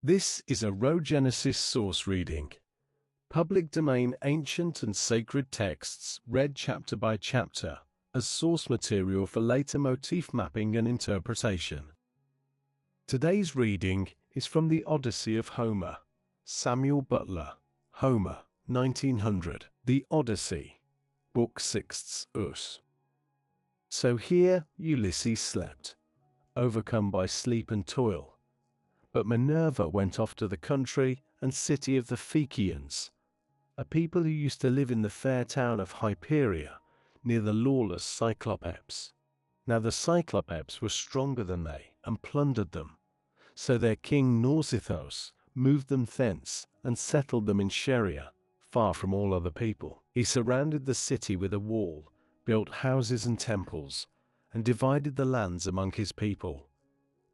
This is a Rhogenesis Source Reading. Public domain ancient and sacred texts read chapter by chapter as source material for later motif mapping and interpretation. Today's reading is from the Odyssey of Homer. Samuel Butler, Homer, 1900. The Odyssey, Book 6 Us. So here Ulysses slept, overcome by sleep and toil. But Minerva went off to the country and city of the Phaeacians, a people who used to live in the fair town of Hyperia, near the lawless Cyclopes. Now the Cyclopes were stronger than they, and plundered them. So their king Nausithous moved them thence, and settled them in Scheria, far from all other people. He surrounded the city with a wall, built houses and temples, and divided the lands among his people.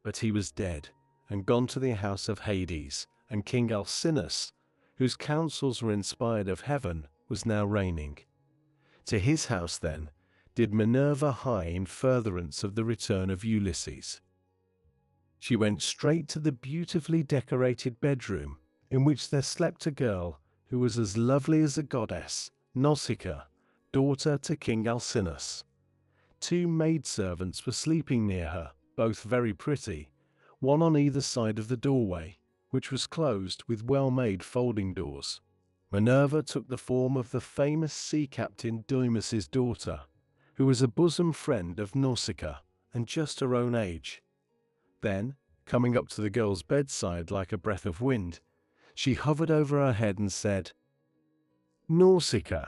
But he was dead, and gone to the house of Hades, and King Alcinous, whose counsels were inspired of heaven, was now reigning. To his house then did Minerva hie in furtherance of the return of Ulysses. She went straight to the beautifully decorated bedroom, in which there slept a girl who was as lovely as a goddess, Nausicaa, daughter to King Alcinous. 2 maidservants were sleeping near her, both very pretty, one on either side of the doorway, which was closed with well-made folding doors. Minerva took the form of the famous sea captain Deimos's daughter, who was a bosom friend of Nausicaa, and just her own age. Then, coming up to the girl's bedside like a breath of wind, she hovered over her head and said, "Nausicaa,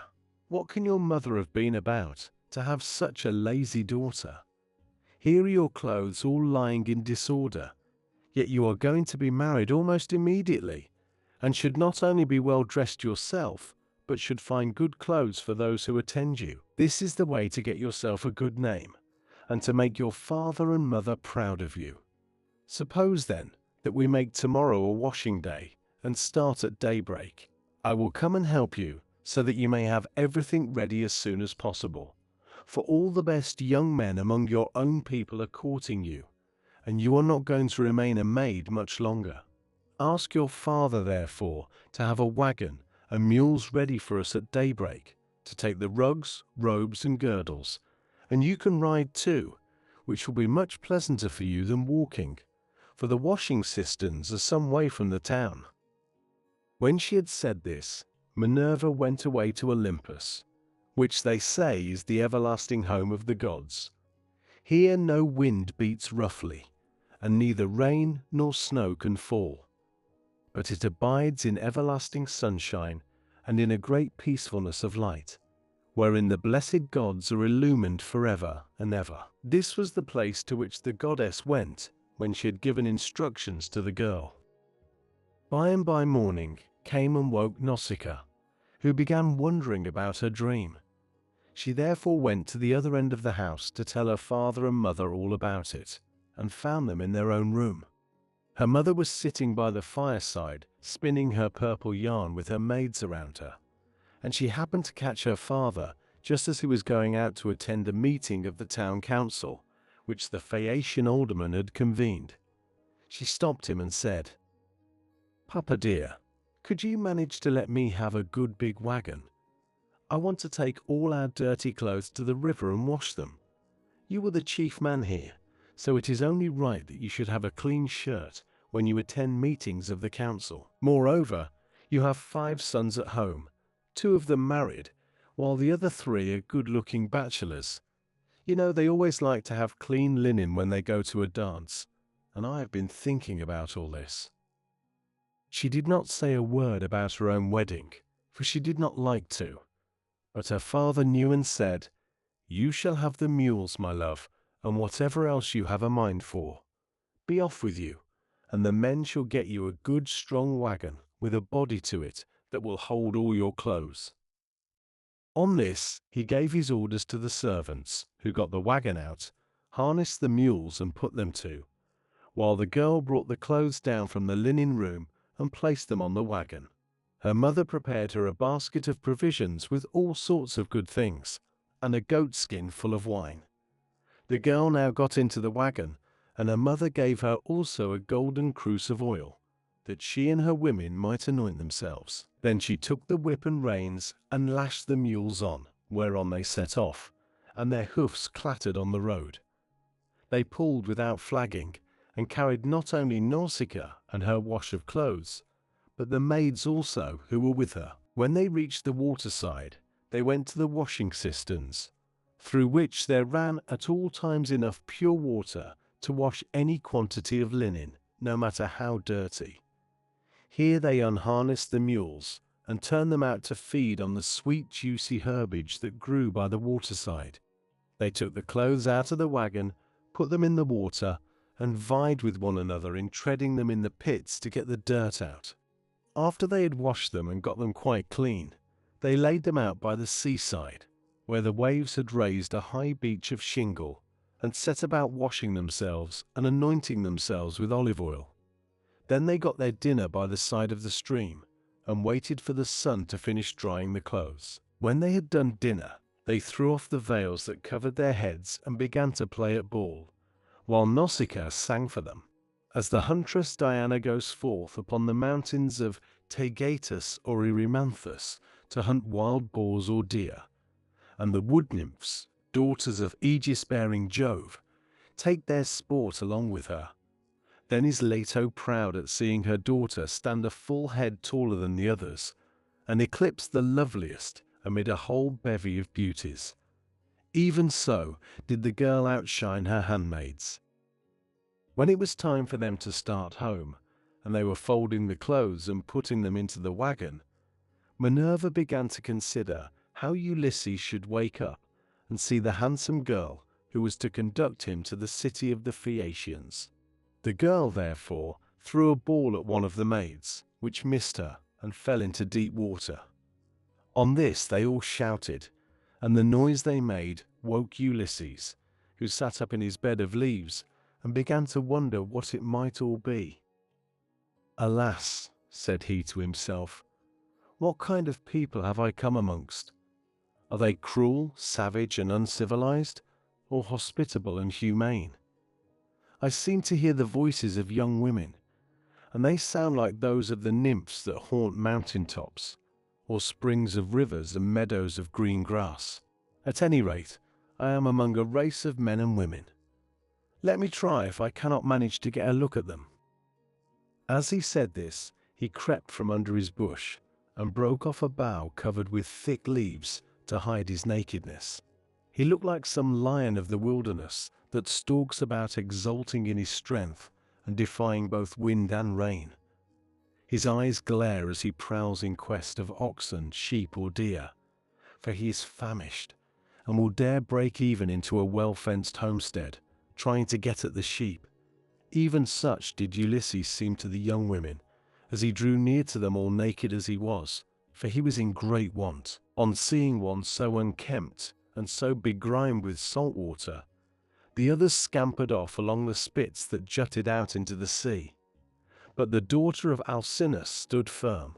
what can your mother have been about, to have such a lazy daughter? Here are your clothes all lying in disorder, yet you are going to be married almost immediately, and should not only be well dressed yourself, but should find good clothes for those who attend you. This is the way to get yourself a good name, and to make your father and mother proud of you. Suppose then that we make tomorrow a washing day, and start at daybreak. I will come and help you, so that you may have everything ready as soon as possible. For all the best young men among your own people are courting you, and you are not going to remain a maid much longer. Ask your father, therefore, to have a wagon and mules ready for us at daybreak, to take the rugs, robes, and girdles, and you can ride too, which will be much pleasanter for you than walking, for the washing cisterns are some way from the town." When she had said this, Minerva went away to Olympus, which they say is the everlasting home of the gods. Here no wind beats roughly, and neither rain nor snow can fall, but it abides in everlasting sunshine and in a great peacefulness of light, wherein the blessed gods are illumined forever and ever. This was the place to which the goddess went when she had given instructions to the girl. By and by morning came and woke Nausicaa, who began wondering about her dream. She therefore went to the other end of the house to tell her father and mother all about it, and found them in their own room. Her mother was sitting by the fireside, spinning her purple yarn with her maids around her, and she happened to catch her father just as he was going out to attend a meeting of the town council, which the Phaeacian alderman had convened. She stopped him and said, "Papa dear, could you manage to let me have a good big wagon? I want to take all our dirty clothes to the river and wash them. You are the chief man here, so it is only right that you should have a clean shirt when you attend meetings of the council. Moreover, you have 5 sons at home, 2 of them married, while the other 3 are good-looking bachelors. You know they always like to have clean linen when they go to a dance, and I have been thinking about all this." She did not say a word about her own wedding, for she did not like to, but her father knew and said, "You shall have the mules, my love, and whatever else you have a mind for. Be off with you, and the men shall get you a good strong wagon with a body to it that will hold all your clothes." On this he gave his orders to the servants, who got the wagon out, harnessed the mules and put them to, while the girl brought the clothes down from the linen room and placed them on the wagon. Her mother prepared her a basket of provisions with all sorts of good things, and a goat skin full of wine. The girl now got into the wagon, and her mother gave her also a golden cruse of oil, that she and her women might anoint themselves. Then she took the whip and reins and lashed the mules on, whereon they set off, and their hoofs clattered on the road. They pulled without flagging, and carried not only Nausicaa and her wash of clothes, but the maids also who were with her. When they reached the waterside, they went to the washing cisterns, through which there ran at all times enough pure water to wash any quantity of linen, no matter how dirty. Here they unharnessed the mules and turned them out to feed on the sweet juicy herbage that grew by the waterside. They took the clothes out of the wagon, put them in the water, and vied with one another in treading them in the pits to get the dirt out. After they had washed them and got them quite clean, they laid them out by the seaside, where the waves had raised a high beach of shingle, and set about washing themselves and anointing themselves with olive oil. Then they got their dinner by the side of the stream, and waited for the sun to finish drying the clothes. When they had done dinner, they threw off the veils that covered their heads and began to play at ball, while Nausicaa sang for them. As the huntress Diana goes forth upon the mountains of Taygetus or Erymanthus to hunt wild boars or deer, and the wood nymphs, daughters of Aegis-bearing Jove, take their sport along with her, then is Leto proud at seeing her daughter stand a full head taller than the others, and eclipse the loveliest amid a whole bevy of beauties. Even so did the girl outshine her handmaids. When it was time for them to start home, and they were folding the clothes and putting them into the wagon, Minerva began to consider how Ulysses should wake up and see the handsome girl who was to conduct him to the city of the Phaeacians. The girl, therefore, threw a ball at one of the maids, which missed her and fell into deep water. On this they all shouted, and the noise they made woke Ulysses, who sat up in his bed of leaves and began to wonder what it might all be. "Alas," said he to himself, "what kind of people have I come amongst? Are they cruel, savage, and uncivilized, or hospitable and humane? I seem to hear the voices of young women, and they sound like those of the nymphs that haunt mountain tops, or springs of rivers and meadows of green grass. At any rate, I am among a race of men and women. Let me try if I cannot manage to get a look at them." As he said this, he crept from under his bush and broke off a bough covered with thick leaves to hide his nakedness. He looked like some lion of the wilderness that stalks about exulting in his strength and defying both wind and rain. His eyes glare as he prowls in quest of oxen, sheep, or deer, for he is famished and will dare break even into a well-fenced homestead, trying to get at the sheep. Even such did Ulysses seem to the young women, as he drew near to them all naked as he was, for he was in great want. On seeing one so unkempt and so begrimed with salt water, the others scampered off along the spits that jutted out into the sea. But the daughter of Alcinous stood firm,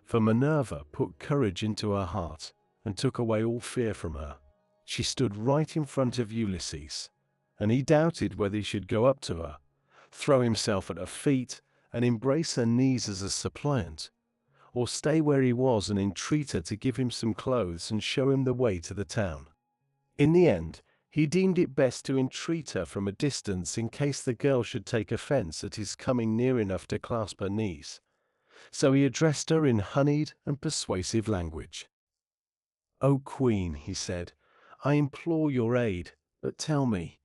for Minerva put courage into her heart and took away all fear from her. She stood right in front of Ulysses, and he doubted whether he should go up to her, throw himself at her feet, and embrace her knees as a suppliant, or stay where he was and entreat her to give him some clothes and show him the way to the town. In the end, he deemed it best to entreat her from a distance in case the girl should take offense at his coming near enough to clasp her knees. So he addressed her in honeyed and persuasive language. "O Queen," he said, "I implore your aid, but tell me,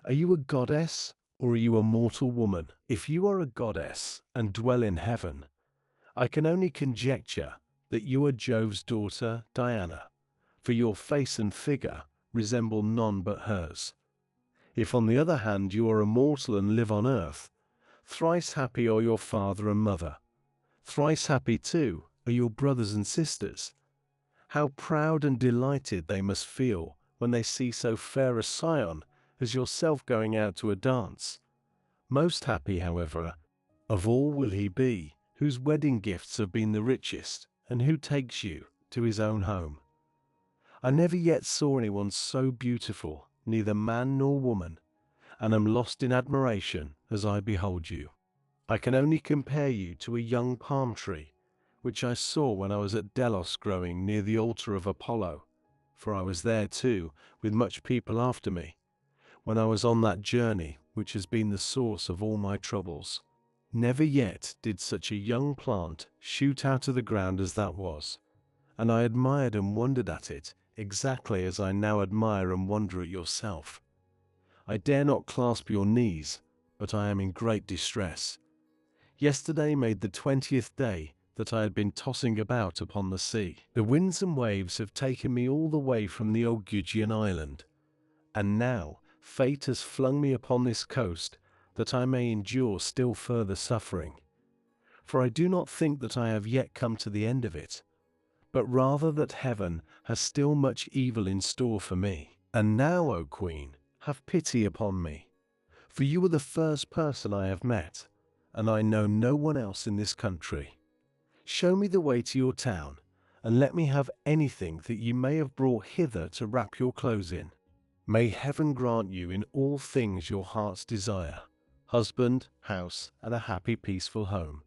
are you a goddess or are you a mortal woman? If you are a goddess and dwell in heaven, I can only conjecture that you are Jove's daughter, Diana, for your face and figure resemble none but hers. If on the other hand you are a mortal and live on earth, thrice happy are your father and mother. Thrice happy, too, are your brothers and sisters. How proud and delighted they must feel when they see so fair a scion as yourself going out to a dance. Most happy, however, of all will he be whose wedding gifts have been the richest, and who takes you to his own home. I never yet saw anyone so beautiful, neither man nor woman, and am lost in admiration as I behold you." I can only compare you to a young palm tree, which I saw when I was at Delos growing near the altar of Apollo, for I was there too, with much people after me, when I was on that journey which has been the source of all my troubles. Never yet did such a young plant shoot out of the ground as that was, and I admired and wondered at it, exactly as I now admire and wonder at yourself. I dare not clasp your knees, but I am in great distress. Yesterday made the 20th day that I had been tossing about upon the sea. The winds and waves have taken me all the way from the old Gygian island, and now fate has flung me upon this coast that I may endure still further suffering. For I do not think that I have yet come to the end of it, but rather that heaven has still much evil in store for me. And now, O Queen, have pity upon me, for you are the first person I have met, and I know no one else in this country. Show me the way to your town, and let me have anything that you may have brought hither to wrap your clothes in. May heaven grant you in all things your heart's desire, husband, house, and a happy, peaceful home.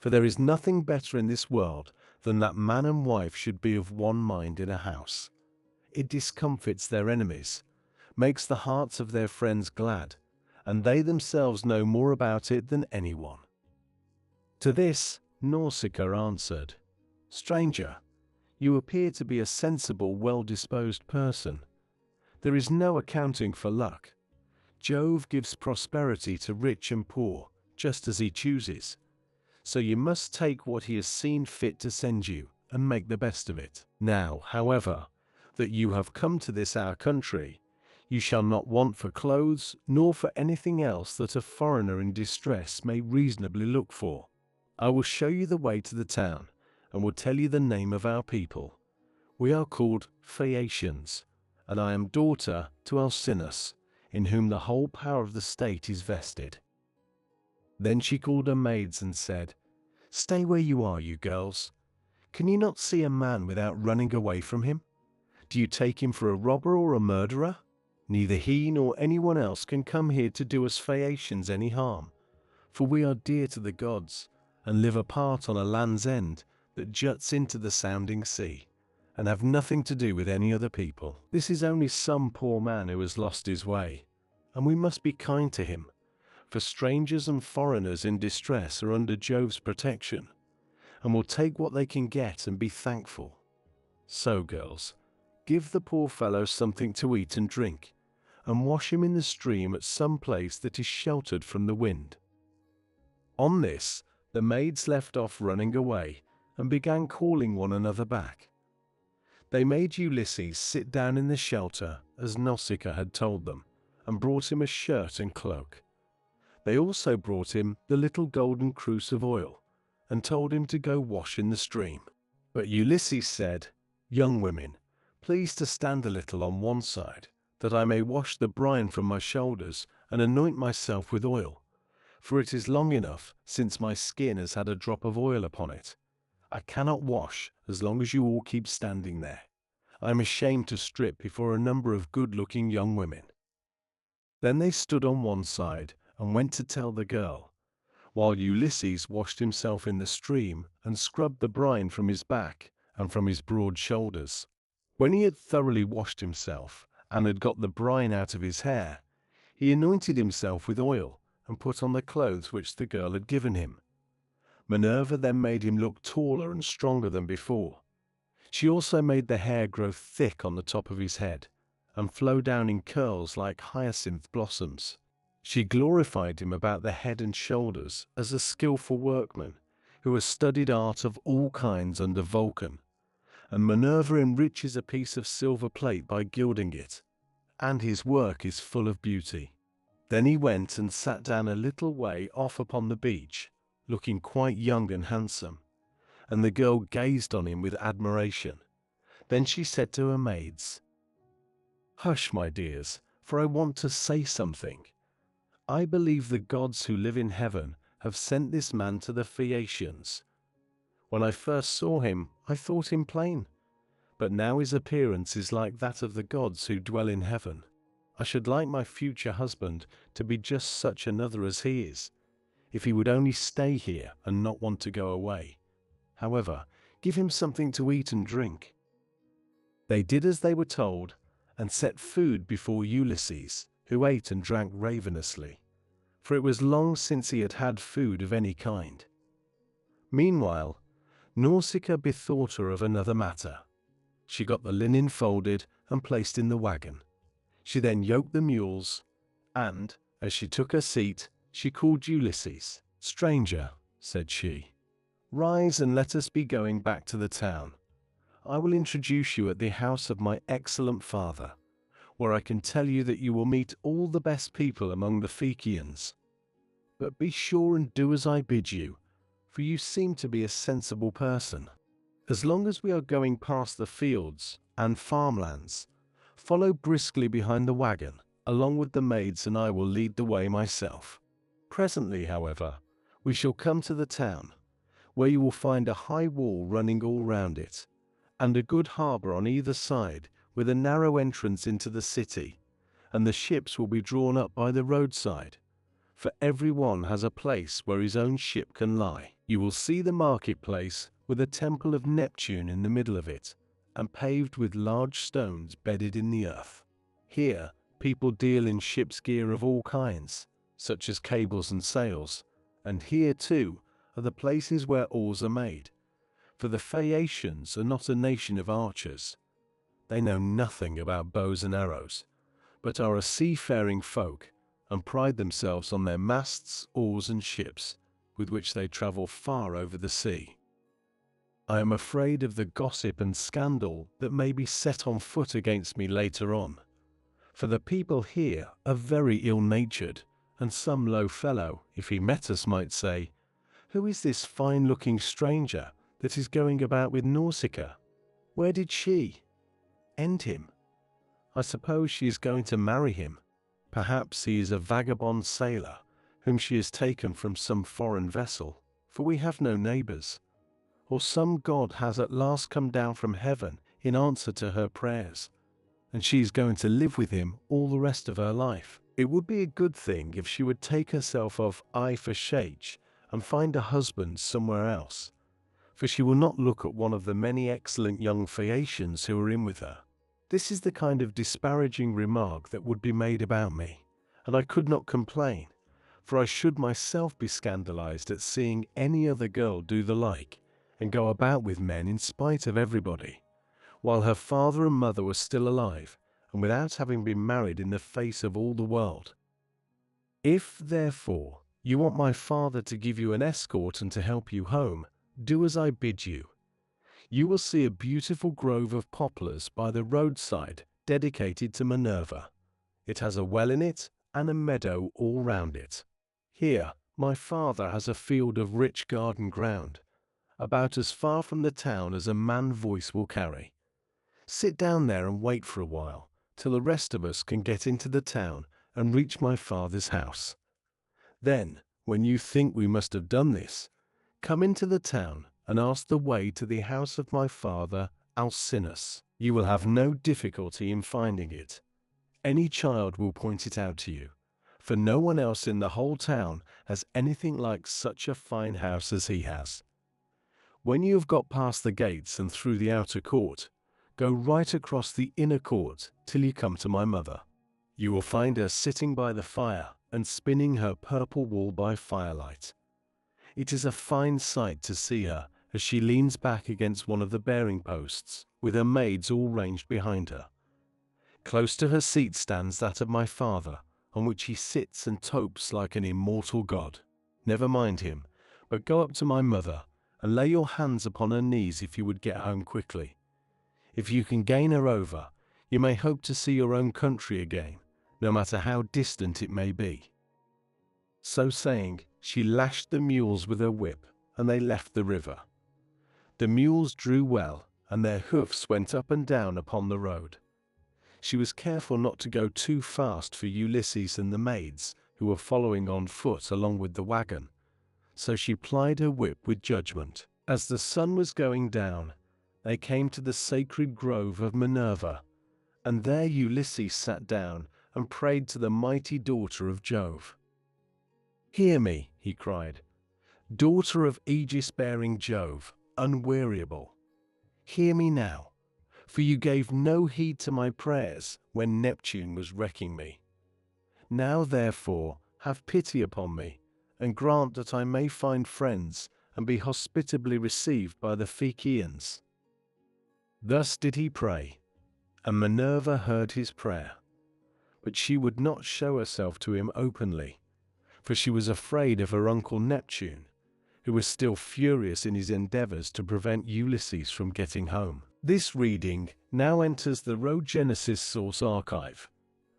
For there is nothing better in this world than that man and wife should be of one mind in a house. It discomfits their enemies, makes the hearts of their friends glad, and they themselves know more about it than anyone. To this Nausicaa answered, Stranger, you appear to be a sensible, well-disposed person. There is no accounting for luck. Jove gives prosperity to rich and poor, just as he chooses. So you must take what he has seen fit to send you, and make the best of it. Now, however, that you have come to this our country, you shall not want for clothes, nor for anything else that a foreigner in distress may reasonably look for. I will show you the way to the town, and will tell you the name of our people. We are called Phaeacians, and I am daughter to Alcinous, in whom the whole power of the state is vested. Then she called her maids and said, Stay where you are, you girls. Can you not see a man without running away from him? Do you take him for a robber or a murderer? Neither he nor anyone else can come here to do us Phaeacians any harm, for we are dear to the gods, and live apart on a land's end that juts into the sounding sea, and have nothing to do with any other people. This is only some poor man who has lost his way, and we must be kind to him, for strangers and foreigners in distress are under Jove's protection, and will take what they can get and be thankful. So, girls, give the poor fellow something to eat and drink, and wash him in the stream at some place that is sheltered from the wind. On this, the maids left off running away, and began calling one another back. They made Ulysses sit down in the shelter, as Nausicaa had told them, and brought him a shirt and cloak. They also brought him the little golden cruse of oil, and told him to go wash in the stream. But Ulysses said, Young women, please to stand a little on one side, that I may wash the brine from my shoulders and anoint myself with oil, for it is long enough since my skin has had a drop of oil upon it. I cannot wash as long as you all keep standing there. I am ashamed to strip before a number of good-looking young women. Then they stood on one side and went to tell the girl, while Ulysses washed himself in the stream and scrubbed the brine from his back and from his broad shoulders. When he had thoroughly washed himself and had got the brine out of his hair, he anointed himself with oil and put on the clothes which the girl had given him. Minerva then made him look taller and stronger than before. She also made the hair grow thick on the top of his head and flow down in curls like hyacinth blossoms. She glorified him about the head and shoulders as a skillful workman who has studied art of all kinds under Vulcan, and Minerva enriches a piece of silver plate by gilding it, and his work is full of beauty. Then he went and sat down a little way off upon the beach, looking quite young and handsome, and the girl gazed on him with admiration. Then she said to her maids, Hush, my dears, for I want to say something. I believe the gods who live in heaven have sent this man to the Phaeacians. When I first saw him, I thought him plain, but now his appearance is like that of the gods who dwell in heaven. I should like my future husband to be just such another as he is. if he would only stay here and not want to go away. However, give him something to eat and drink." They did as they were told, and set food before Ulysses, who ate and drank ravenously, for it was long since he had had food of any kind. Meanwhile, Nausicaa bethought her of another matter. She got the linen folded and placed in the wagon. She then yoked the mules, and, as she took her seat, she called Ulysses. "Stranger," said she, "rise and let us be going back to the town. I will introduce you at the house of my excellent father, where I can tell you that you will meet all the best people among the Phaeacians. But be sure and do as I bid you, for you seem to be a sensible person. As long as we are going past the fields and farmlands, follow briskly behind the wagon, along with the maids, and I will lead the way myself. Presently, however, we shall come to the town, where you will find a high wall running all round it, and a good harbor on either side, with a narrow entrance into the city, and the ships will be drawn up by the roadside, for every one has a place where his own ship can lie. You will see the marketplace, with a temple of Neptune in the middle of it, and paved with large stones bedded in the earth. Here, people deal in ship's gear of all kinds, such as cables and sails, and here, too, are the places where oars are made. For the Phaeacians are not a nation of archers. They know nothing about bows and arrows, but are a seafaring folk, and pride themselves on their masts, oars, and ships, with which they travel far over the sea. I am afraid of the gossip and scandal that may be set on foot against me later on, for the people here are very ill-natured, and some low fellow, if he met us, might say, 'Who is this fine-looking stranger that is going about with Nausicaa? Where did she end him? I suppose she is going to marry him. Perhaps he is a vagabond sailor, whom she has taken from some foreign vessel, for we have no neighbors. Or some god has at last come down from heaven in answer to her prayers, and she is going to live with him all the rest of her life. It would be a good thing if she would take herself off eye for shade and find a husband somewhere else, for she will not look at one of the many excellent young Phaeacians who are in with her." This is the kind of disparaging remark that would be made about me, and I could not complain, for I should myself be scandalized at seeing any other girl do the like, and go about with men in spite of everybody, while her father and mother were still alive, and without having been married in the face of all the world. If, therefore, you want my father to give you an escort and to help you home, do as I bid you. You will see a beautiful grove of poplars by the roadside dedicated to Minerva. It has a well in it and a meadow all round it. Here my father has a field of rich garden ground, about as far from the town as a man's voice will carry. Sit down there and wait for a while, till the rest of us can get into the town and reach my father's house. Then, when you think we must have done this, come into the town and ask the way to the house of my father Alcinous. You will have no difficulty in finding it. Any child will point it out to you, for no one else in the whole town has anything like such a fine house as he has. When you have got past the gates and through the outer court, go right across the inner court till you come to my mother. You will find her sitting by the fire and spinning her purple wool by firelight. It is a fine sight to see her as she leans back against one of the bearing posts, with her maids all ranged behind her. Close to her seat stands that of my father, on which he sits and topes like an immortal god. Never mind him, but go up to my mother, and lay your hands upon her knees if you would get home quickly. If you can gain her over, you may hope to see your own country again, no matter how distant it may be." So saying, she lashed the mules with her whip, and they left the river. The mules drew well, and their hoofs went up and down upon the road. She was careful not to go too fast for Ulysses and the maids, who were following on foot along with the wagon, so she plied her whip with judgment. As the sun was going down, they came to the sacred grove of Minerva, and there Ulysses sat down and prayed to the mighty daughter of Jove. "Hear me," he cried. "Daughter of aegis-bearing Jove, unweariable, hear me now, for you gave no heed to my prayers when Neptune was wrecking me. Now therefore have pity upon me, and grant that I may find friends and be hospitably received by the Phaeacians." Thus did he pray, and Minerva heard his prayer. But she would not show herself to him openly, for she was afraid of her uncle Neptune, who was still furious in his endeavors to prevent Ulysses from getting home. This reading now enters the Rhogenesis Source archive.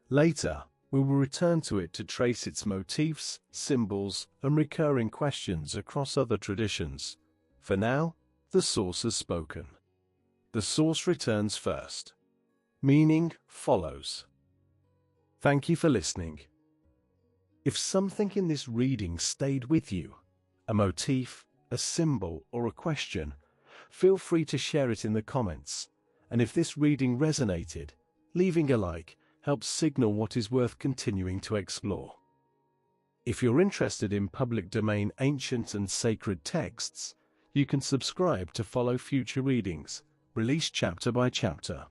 Later, we will return to it to trace its motifs, symbols, and recurring questions across other traditions. For now, the source has spoken. The source returns first. Meaning follows. Thank you for listening. If something in this reading stayed with you, a motif, a symbol, or a question, feel free to share it in the comments. And if this reading resonated, leaving a like helps signal what is worth continuing to explore. If you're interested in public domain ancient and sacred texts, you can subscribe to follow future readings, released chapter by chapter.